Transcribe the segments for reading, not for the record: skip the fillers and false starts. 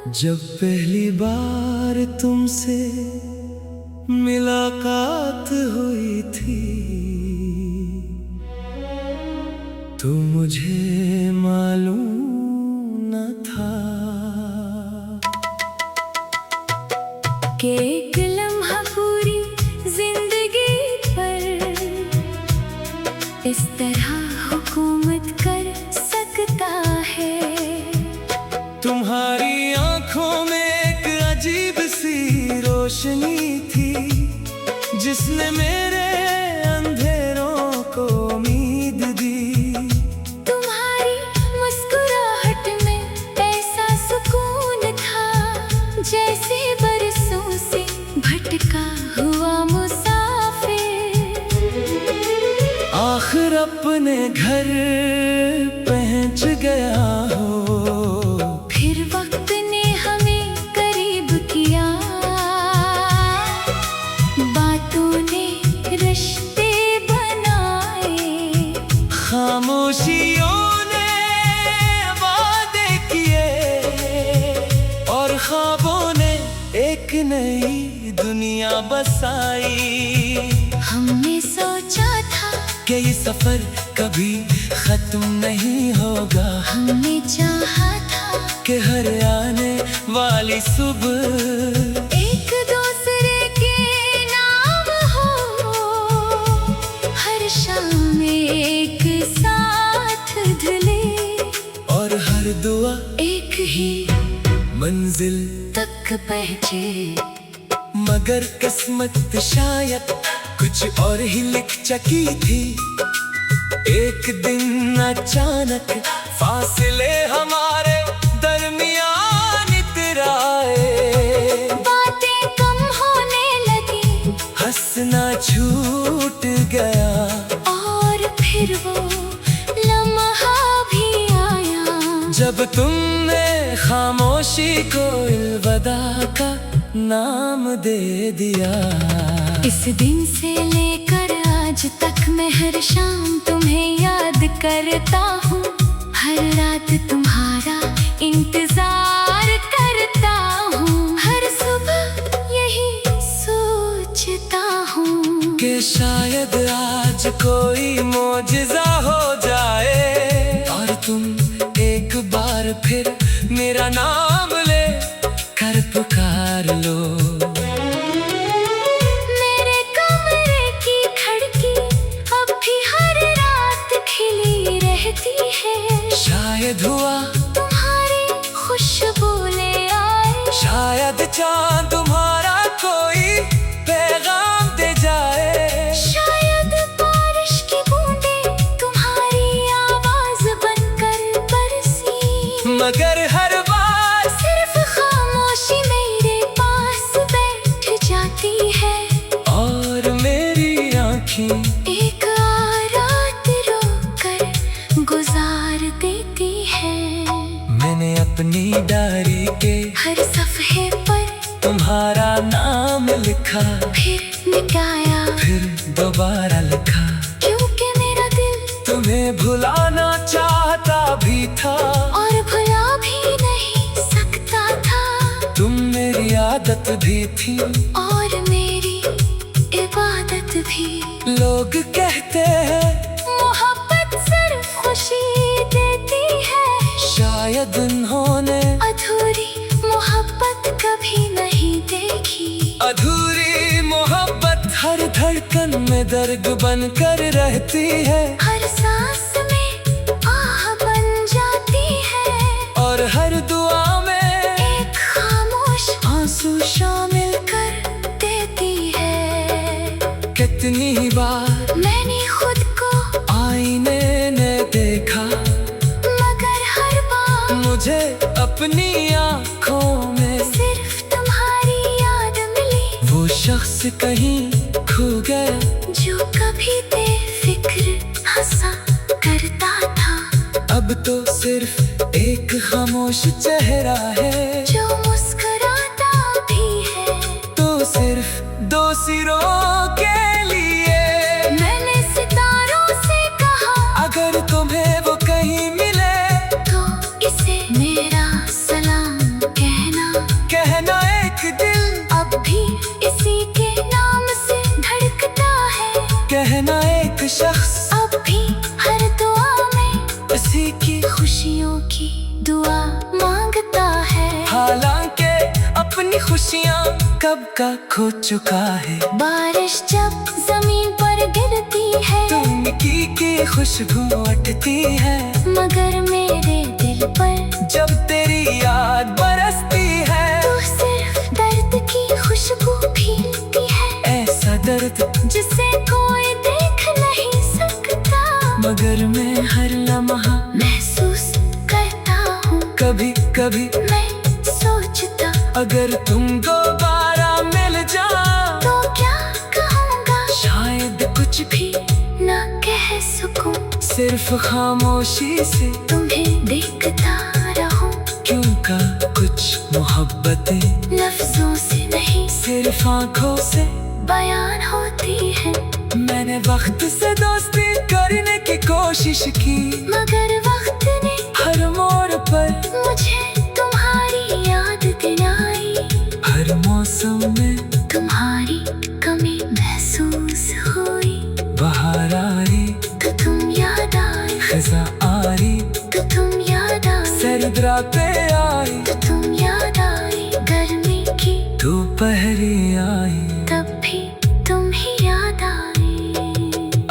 जब पहली बार तुमसे मुलाकात हुई थी तो मुझे मालूम न था कि एक लम्हा पूरी जिंदगी पर इस तरह हुकूमत कर सकता है। तुम्हारी आंखों में एक अजीब सी रोशनी थी जिसने मेरे अंधेरों को उम्मीद दी। तुम्हारी मुस्कुराहट में ऐसा सुकून था जैसे बरसों से भटका हुआ मुसाफिर आखिर अपने घर पहुंच गया हो। फिर वक्त ने हमें करीब किया, बातों ने रिश्ते बनाए, खामोशियों ने वादे किए और ख्वाबों ने एक नई दुनिया बसाई। हमने सोचा था कि ये सफर कभी खत्म नहीं होगा। हमने चाहा था कि हर आने वाली सुबह एक दूसरे के नाम हो, हर शाम एक साथ ढले और हर दुआ एक ही मंजिल तक पहुंचे। मगर किस्मत शायद कुछ और ही लिख चकी थी। एक दिन अचानक फासले हमारे दरमियान इतराए। बातें कम होने लगी, हंसना छूट गया और फिर वो लम्हा भी आया जब तुमने खामोशी को अलविदा का नाम दे दिया। इस दिन से लेकर आज तक मैं हर शाम तुम्हें याद करता हूँ, हर रात तुम्हारा इंतजार करता हूँ, हर सुबह यही सोचता हूँ कि शायद आज कोई मौजिज़ा हो जाए और तुम एक बार फिर मेरा नाम ले कर पुकार लो। मेरे कमरे की खिड़की अब भी हर रात खिली रहती है। शायद हुआ तुम्हारी खुशबू ले आए, शायद चांद तुम्हारा कोई पैगाम दे जाए। शायद बारिश की बूंदें तुम्हारी आवाज बनकर बरसी। मगर हर बार सिर्फ खामोशी मेरे पास बैठ जाती है और मेरी आँखें एक रात रोकर गुजार देती है। मैंने अपनी डायरी के हर सफ़े पर तुम्हारा नाम लिखा, फिर मिटाया, फिर दोबारा लिखा, क्योंकि मेरा दिल तुम्हें भुलाना चाहता भी था और भुला भी नहीं सकता था। तुम मेरी आदत भी थी और मेरी इबादत भी। लोग कहते हैं मोहब्बत सिर्फ खुशी देती है, शायद उन्होंने अधूरी मोहब्बत कभी नहीं देखी। अधूरी मोहब्बत हर धड़कन में दर्द बन कर रहती है, हर सांस में आह बन जाती है और हर दुआ में एक खामोश आंसू शामिल कर देती है। कितनी बार मैंने खुद को आईने ने देखा मगर हर बार मुझे अपनी आँखों में सिर्फ तुम्हारी याद मिली। वो शख्स कहीं खो गया जो कभी बेफिक्र हंसा करता था, अब तो सिर्फ एक खामोश चेहरा है जो मुस्कुराता भी है। तो सिर्फ दो सिरों के लिए मैंने सितारों से कहा अगर तुम्हें वो कहीं मिले तो इसे मेरा सलाम कहना। खुशियों की दुआ मांगता है। हालांकि अपनी खुशियाँ कब का खो चुका है। बारिश जब जमीन पर गिरती है तो मिट्टी की खुशबू उठती है, मगर मेरे दिल पर जब तेरी याद बरसती है तो सिर्फ दर्द की खुशबू फीलती है। ऐसा दर्द जिसे कोई देख नहीं सकता, मगर मैं हर लम्हा महसूस करता हूँ। कभी कभी मैं सोचता अगर तुम दोबारा मिल जाओ तो क्या कहूँगा, शायद कुछ भी ना कह सकूं। सिर्फ खामोशी से तुम्हें देखता रहूं, क्यों का कुछ मोहब्बतें लफ्जों से नहीं सिर्फ आंखों से बयान होती है। मैंने वक्त से दोस्ती करने की कोशिश की, मगर वक्त ने हर मोड़ पर मुझे तुम्हारी याद दिलाई। हर मौसम में तुम्हारी कमी महसूस हुई, बहार आ रही तो तुम याद आई, खजा आ रही तो तुम याद आई, सर्द रातें आई तो तुम याद आई, गर्मी की दोपहरी आई, तब भी तुम ही याद आई।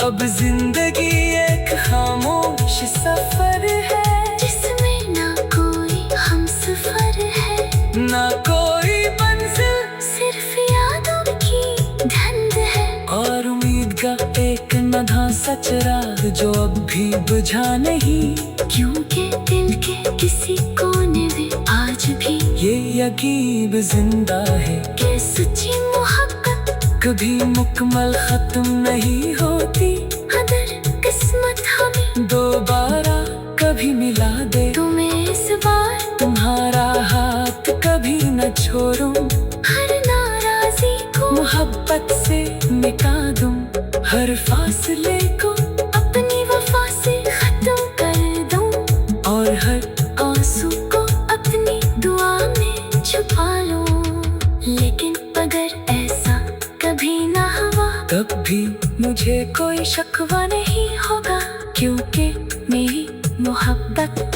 अब जिंदगी एक खामोश सफर है, जिसमें ना कोई हमसफर है, ना कोई मंजिल सिर्फ यादों की धुंध है। और उम्मीद का एक नन्हा सा चिराग जो अब भी बुझा नहीं, क्योंकि दिल के किसी कोने में आज भी ये यकीन जिंदा है कि सच्ची मोहब्बत कभी मुकम्मल खत्म नहीं होती। अगर किस्मत हमें दोबारा कभी मिला दे, तुम्हें इस बार तुम्हारा हाथ कभी न छोड़ूं, हर नाराजी को मोहब्बत से मिटा दूं, हर फासले को अपनी वफा से खत्म कर दूं, और हर आंसू को अपनी दुआ में छुपा लूं। लेकिन अगर ऐसा कभी ना हुआ, तब भी मुझे कोई शकवा नहीं होगा, क्योंकि मेरी मोहब्बत